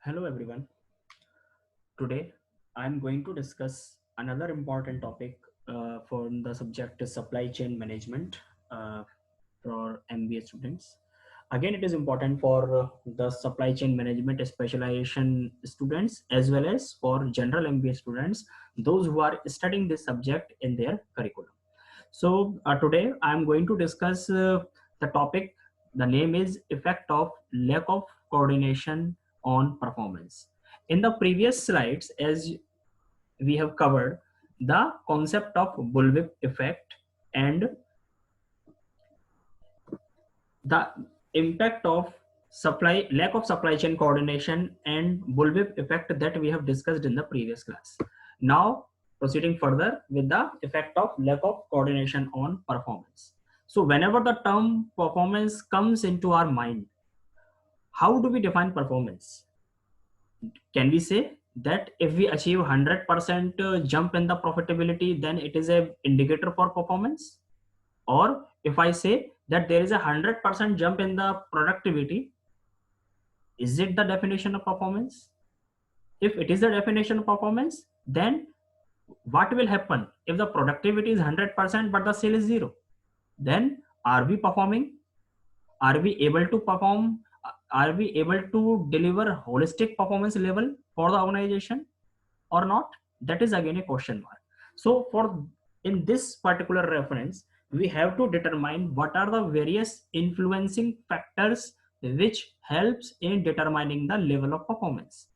Hello everyone. Today I'm going to discuss another important topic for the subject is supply chain management for MBA students. Again, it is important for the supply chain management specialization students as well as for general MBA students, those who are studying this subject in their curriculum. So today I'm going to discuss the topic. The name is effect of lack of coordination on performance. In the previous slides, as we have covered the concept of bullwhip effect and the impact of lack of supply chain coordination and bullwhip effect that we have discussed in the previous class. Now proceeding further with the effect of lack of coordination on performance. So whenever the term performance comes into our mind, how do we define performance? Can we say that if we achieve 100% jump in the profitability, then it is a indicator for performance? Or if I say that there is a 100% jump in the productivity, is it the definition of performance? If it is the definition of performance, then what will happen if the productivity is 100% but the sale is zero? Then are we performing? Are we able to perform? Are we able to deliver holistic performance level for the organization or not? That is again a question mark. So for in this particular reference, we have to determine what are the various influencing factors which helps in determining the level of performance.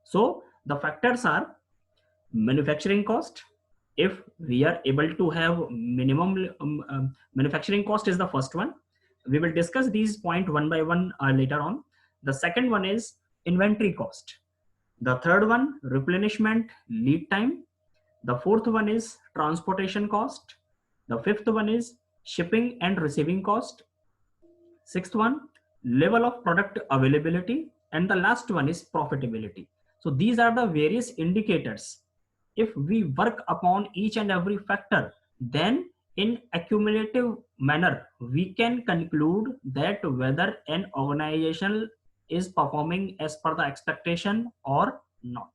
So the factors are manufacturing cost. If we are able to have minimum manufacturing cost is the first one. We will discuss these point one by one later on. The second one is inventory cost. The third one, replenishment lead time. The fourth one is transportation cost. The fifth one is shipping and receiving cost. Sixth one, level of product availability. And the last one is profitability. So these are the various indicators. If we work upon each and every factor, then in accumulative manner, we can conclude that whether an organization is performing as per the expectation or not.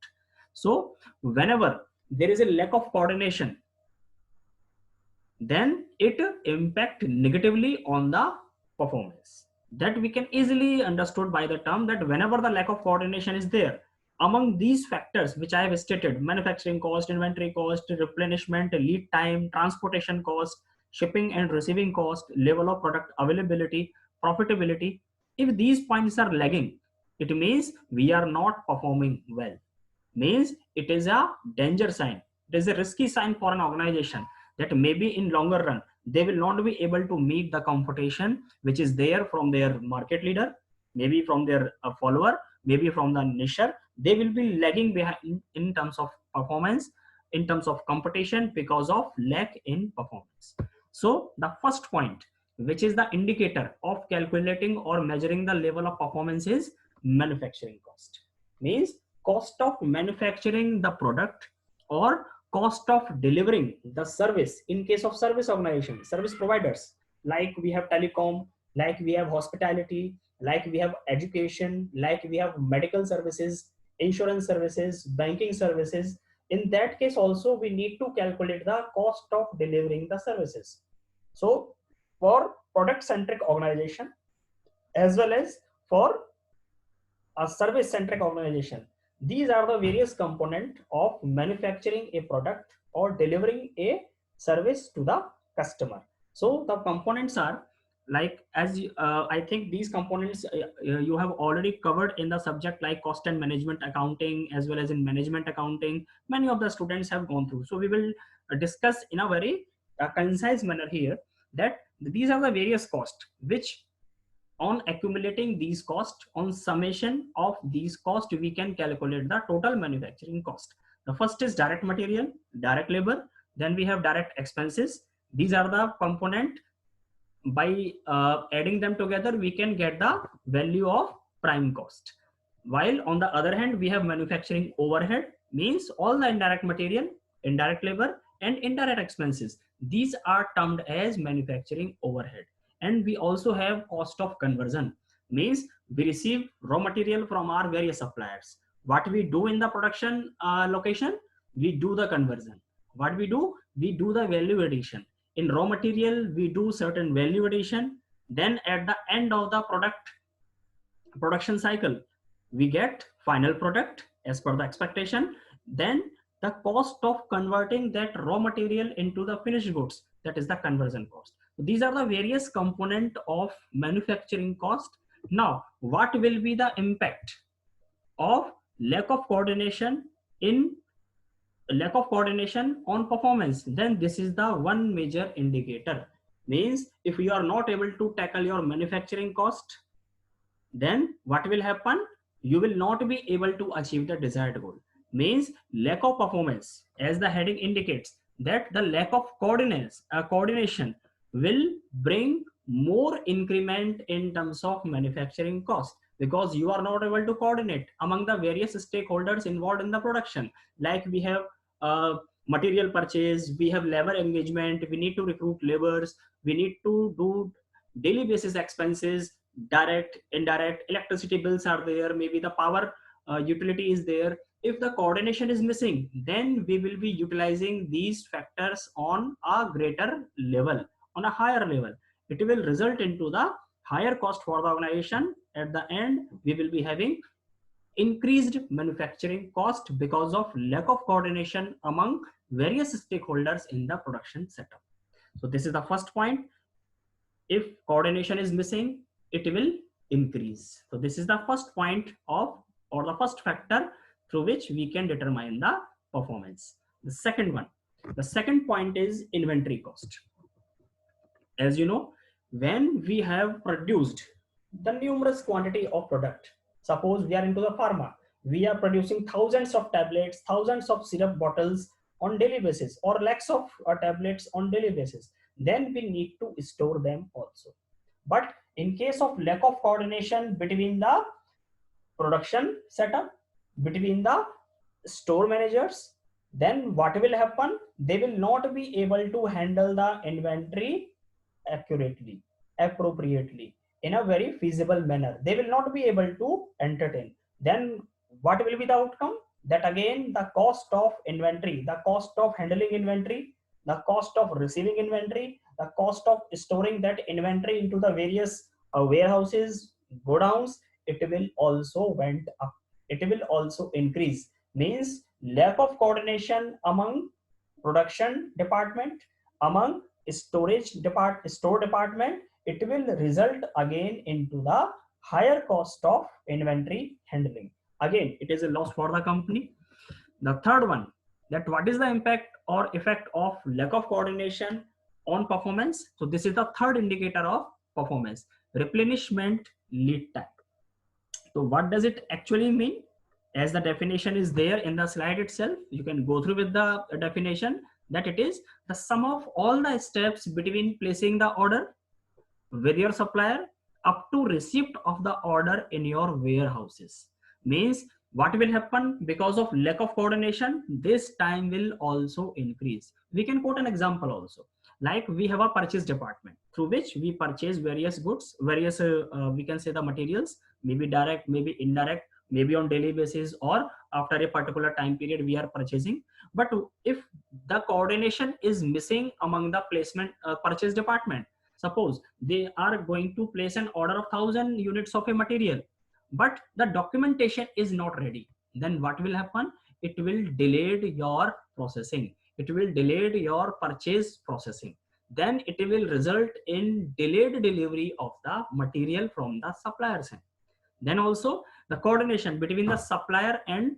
So whenever there is a lack of coordination, then it impact negatively on the performance. That we can easily understood by the term that whenever the lack of coordination is there among these factors which I have stated, manufacturing cost, inventory cost, replenishment, lead time, transportation cost, shipping and receiving cost, level of product availability, profitability, if these points are lagging, it means we are not performing well, means it is a danger sign. It is a risky sign for an organization that maybe in longer run they will not be able to meet the competition which is there from their market leader, maybe from their follower, maybe from the niche. They will be lagging behind in terms of performance, in terms of competition, because of lack in performance. So the first point, which is the indicator of calculating or measuring the level of performance, is manufacturing cost. Means cost of manufacturing the product or cost of delivering the service. In case of service organization, service providers, like we have telecom, like we have hospitality, like we have education, like we have medical services, insurance services, banking services, in that case also we need to calculate the cost of delivering the services. So for product centric organization as well as for a service centric organization, these are the various components of manufacturing a product or delivering a service to the customer. So the components are like, as I think these components you have already covered in the subject like cost and management accounting, as well as in management accounting many of the students have gone through. So we will discuss in a very concise manner here that these are the various costs which, on accumulating these costs, on summation of these costs, we can calculate the total manufacturing cost. The first is direct material, direct labor, then we have direct expenses. These are the component. By adding them together, we can get the value of prime cost. While on the other hand, we have manufacturing overhead, means all the indirect material, indirect labor and indirect expenses. These are termed as manufacturing overhead. And we also have cost of conversion, means we receive raw material from our various suppliers. What we do in the production location, we do the conversion. What we do the value addition. In raw material, we do certain value addition. Then at the end of the production cycle, we get final product as per the expectation. Then the cost of converting that raw material into the finished goods, that is the conversion cost. These are the various component of manufacturing cost. Now what will be the impact of lack of coordination in lack of coordination on performance? Then this is the one major indicator. Means if you are not able to tackle your manufacturing cost, then what will happen? You will not be able to achieve the desired goal. Means lack of performance, as the heading indicates, that the lack of coordination will bring more increment in terms of manufacturing cost, because you are not able to coordinate among the various stakeholders involved in the production. Like we have material purchase, we have labor engagement, we need to recruit laborers, we need to do daily basis expenses, direct, indirect, electricity bills are there, maybe the power utility is there. If the coordination is missing, then we will be utilizing these factors on a greater level, on a higher level. It will result into the higher cost for the organization. At the end, we will be having increased manufacturing cost because of lack of coordination among various stakeholders in the production setup. So this is the first point. If coordination is missing, it will increase. So this is the first point of, or the first factor through which we can determine the performance. The second point is inventory cost. As you know, when we have produced the numerous quantity of product, suppose we are into the pharma, we are producing thousands of tablets, thousands of syrup bottles on daily basis, or lakhs of tablets on daily basis, then we need to store them also. But in case of lack of coordination between the production setup, between the store managers, then what will happen? They will not be able to handle the inventory accurately, appropriately, in a very feasible manner. They will not be able to entertain. Then what will be the outcome? That again, the cost of inventory, the cost of handling inventory, the cost of receiving inventory, the cost of storing that inventory into the various warehouses, godowns, it will also went up. It will also increase. Means lack of coordination among production department, among store department, it will result again into the higher cost of inventory handling. Again, it is a loss for the company. The third one, that what is the impact or effect of lack of coordination on performance? So this is the third indicator of performance, replenishment lead time. So what does it actually mean? As the definition is there in the slide itself, you can go through with the definition, that it is the sum of all the steps between placing the order with your supplier up to receipt of the order in your warehouses. Means what will happen? Because of lack of coordination, this time will also increase. We can quote an example also. Like we have a purchase department through which we purchase various goods, various we can say the materials, maybe direct, maybe indirect, maybe on daily basis, or after a particular time period we are purchasing. But if the coordination is missing among the placement purchase department, suppose they are going to place an order of 1,000 units of a material, but the documentation is not ready, then what will happen? It will delay your processing, it will delay your purchase processing, then it will result in delayed delivery of the material from the suppliers end. Then also the coordination between the supplier and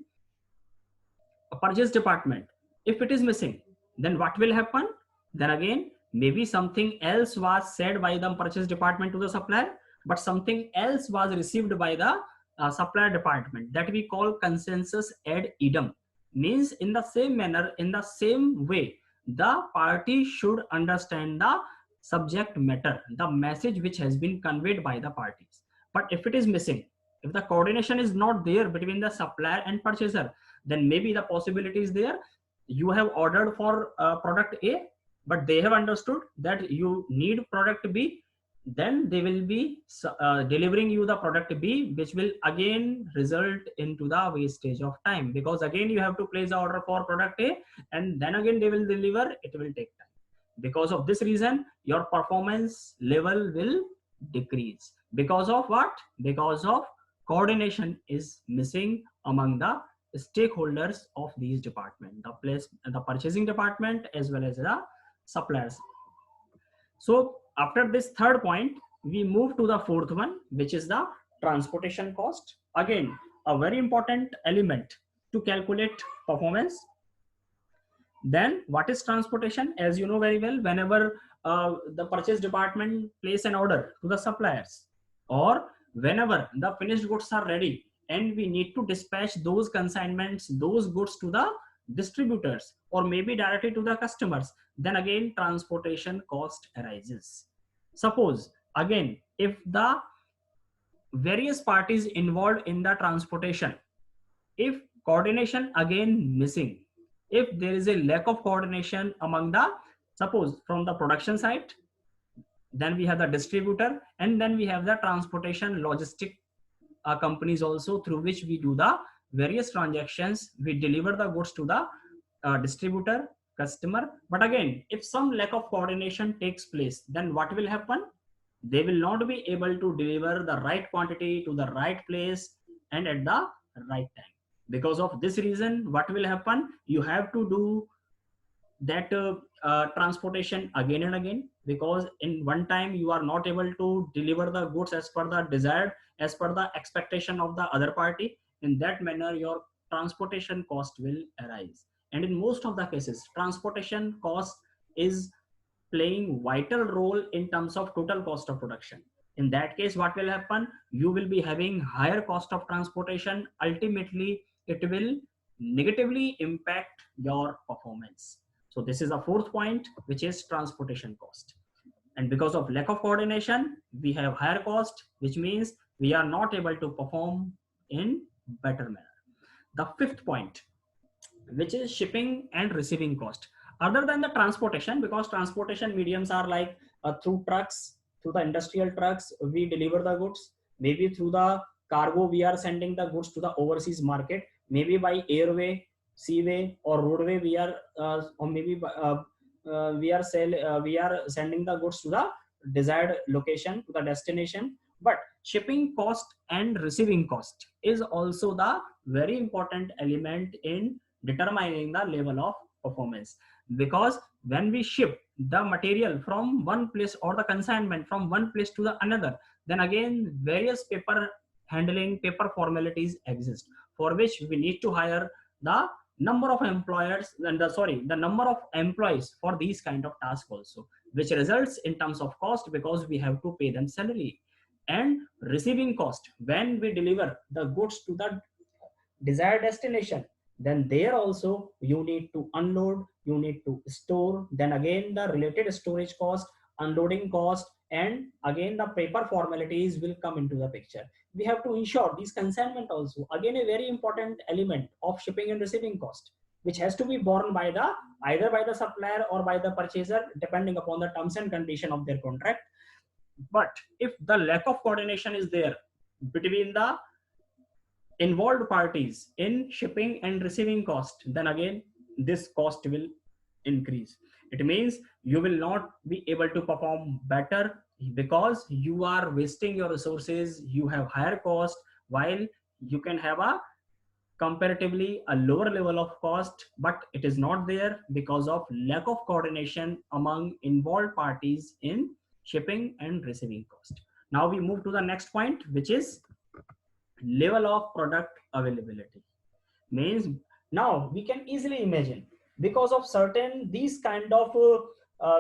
a purchase department, if it is missing, then what will happen? Then again, maybe something else was said by the purchase department to the supplier, but something else was received by the supplier department, that we call consensus ad idem. Means in the same manner, in the same way, the party should understand the subject matter, the message which has been conveyed by the parties. But if it is missing, if the coordination is not there between the supplier and purchaser, then maybe the possibility is there, you have ordered for product A, but they have understood that you need product B. then they will be delivering you the product B, which will again result into the wastage of time, because again you have to place the order for product A and then again they will deliver. It will take time. Because of this reason, your performance level will decrease. Because of what? Because of coordination is missing among the stakeholders of these department, the purchasing department as well as the suppliers. So after this third point, we move to the fourth one, which is the transportation cost. Again, a very important element to calculate performance. Then what is transportation? As you know very well, whenever the purchase department place an order to the suppliers, or whenever the finished goods are ready and we need to dispatch those consignments, those goods to the distributors or maybe directly to the customers, then again transportation cost arises. Suppose again, if the various parties involved in the transportation, if coordination again missing, if there is a lack of coordination among the, suppose from the production side, then we have the distributor, and then we have the transportation logistic companies also, through which we do the various transactions, we deliver the goods to the distributor, customer. But again, if some lack of coordination takes place, then what will happen? They will not be able to deliver the right quantity to the right place and at the right time. Because of this reason, what will happen? You have to do that transportation again and again, because in one time you are not able to deliver the goods as per the desired, as per the expectation of the other party. In that manner, your transportation cost will arise. And in most of the cases, transportation cost is playing vital role in terms of total cost of production. In that case, what will happen? You will be having higher cost of transportation. Ultimately, it will negatively impact your performance. So this is the fourth point, which is transportation cost. And because of lack of coordination, we have higher cost, which means we are not able to perform in better manner. The fifth point, which is shipping and receiving cost. Other than the transportation, because transportation mediums are like through trucks, through the industrial trucks we deliver the goods, maybe through the cargo we are sending the goods to the overseas market, maybe by airway, seaway or roadway we are or maybe we are sending the goods to the desired location, to the destination. But shipping cost and receiving cost is also the very important element in determining the level of performance. Because when we ship the material from one place or the consignment from one place to the another, then again various paper handling, paper formalities exist, for which we need to hire the number of employers and the number of employees for these kind of tasks also, which results in terms of cost, because we have to pay them salary. And receiving cost, when we deliver the goods to the desired destination, then there also you need to unload, you need to store, then again the related storage cost, unloading cost, and again the paper formalities will come into the picture. We have to ensure these consignment also, again a very important element of shipping and receiving cost, which has to be borne by the either by the supplier or by the purchaser, depending upon the terms and condition of their contract. But if the lack of coordination is there between the involved parties in shipping and receiving cost, then again this cost will increase. It means you will not be able to perform better, because you are wasting your resources, you have higher cost, while you can have a comparatively a lower level of cost, but it is not there because of lack of coordination among involved parties in shipping and receiving cost. Now we move to the next point, which is level of product availability. Means now we can easily imagine, because of certain these kind of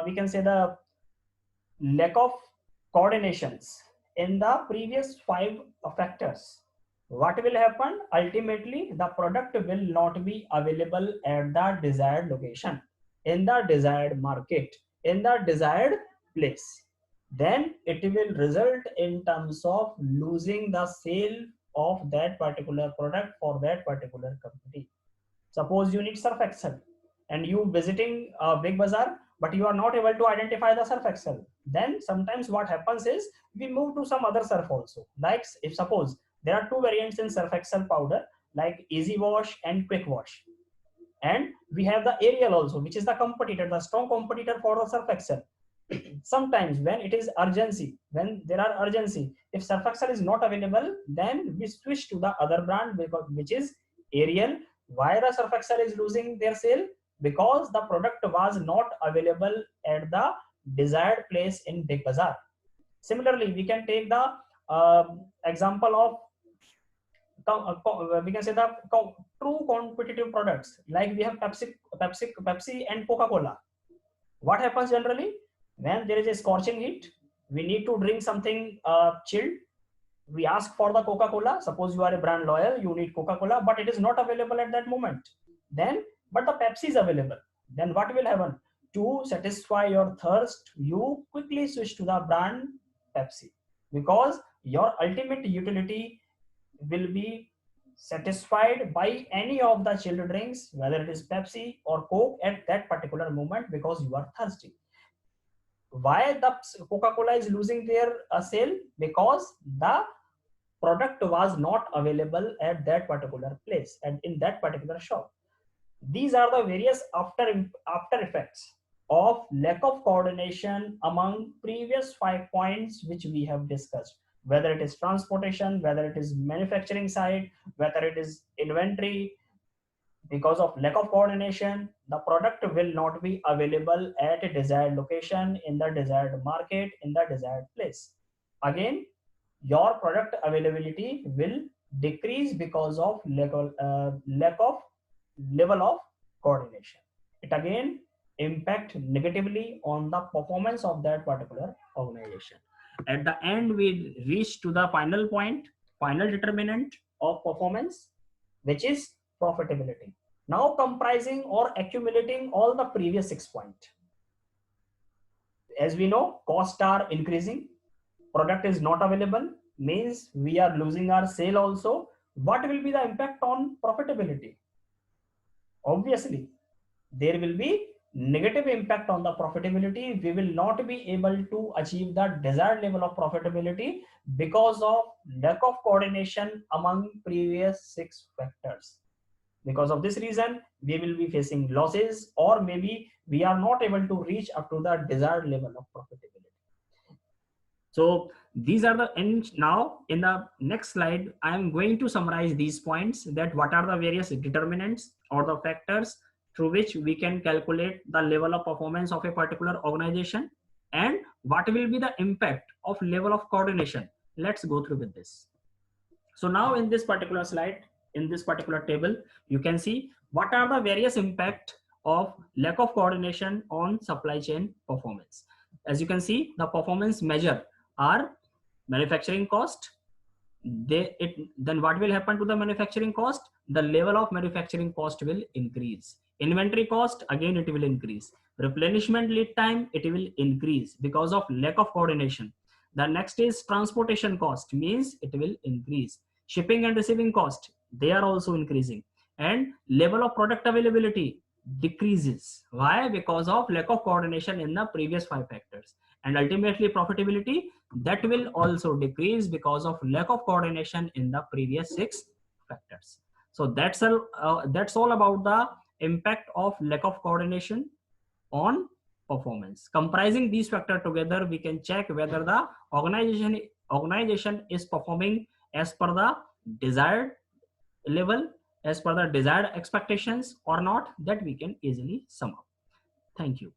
we can say the lack of coordinations in the previous five factors, what will happen? Ultimately the product will not be available at the desired location, in the desired market, in the desired place. Then it will result in terms of losing the sale of that particular product for that particular company. Suppose you need surf excel and you visiting a big bazaar, but you are not able to identify the surf excel. Then sometimes what happens is we move to some other surf also. Like if suppose there are two variants in surf excel powder, like easy wash and quick wash, and we have the Ariel also, which is the competitor, the strong competitor for the surf excel. Sometimes when it is urgency, when there are urgency, if surf excel is not available, then we switch to the other brand, because which is Ariel. Why the surf excel is losing their sale? Because the product was not available at the desired place in Big Bazaar. Similarly, we can take the example of we can say the true competitive products, like we have Pepsi and Coca-Cola. What happens generally when there is a scorching heat? We need to drink something chilled. We ask for the Coca-Cola. Suppose you are a brand loyal, you need Coca-Cola, but it is not available at that moment. Then, but the Pepsi is available. Then what will happen? To satisfy your thirst, you quickly switch to the brand Pepsi, because your ultimate utility will be satisfied by any of the chilled drinks, whether it is Pepsi or Coke at that particular moment, because you are thirsty. Why the Coca-Cola is losing their sale? Because the product was not available at that particular place and in that particular shop. These are the various after effects of lack of coordination among previous 5 points which we have discussed, whether it is transportation, whether it is manufacturing side, whether it is inventory. Because of lack of coordination, the product will not be available at a desired location, in the desired market, in the desired place. Again, your product availability will decrease because of lack of level of coordination. It again impact negatively on the performance of that particular organization. At the end, we reach to the final point, final determinant of performance, which is profitability. Now comprising or accumulating all the previous 6 points. As we know, costs are increasing, product is not available, means we are losing our sale also. What will be the impact on profitability? Obviously, there will be negative impact on the profitability. We will not be able to achieve the desired level of profitability because of lack of coordination among previous 6 factors. Because of this reason, we will be facing losses, or maybe we are not able to reach up to the desired level of profitability. So these are the ends. Now in the next slide, I am going to summarize these points, that what are the various determinants or the factors through which we can calculate the level of performance of a particular organization, and what will be the impact of level of coordination. Let's go through with this. So now in this particular slide, in this particular table, you can see what are the various impact of lack of coordination on supply chain performance. As you can see, the performance measure are manufacturing cost. Then what will happen to the manufacturing cost? The level of manufacturing cost will increase. Inventory cost, again it will increase. Replenishment lead time, it will increase because of lack of coordination. The next is transportation cost, means it will increase. Shipping and receiving cost, they are also increasing. And level of product availability decreases. Why? Because of lack of coordination in the previous 5 factors. And ultimately profitability, that will also decrease because of lack of coordination in the previous 6 factors. So that's all about the impact of lack of coordination on performance. Comprising these factors together, we can check whether the organization is performing as per the desired level, as per the desired expectations or not. That we can easily sum up. Thank you.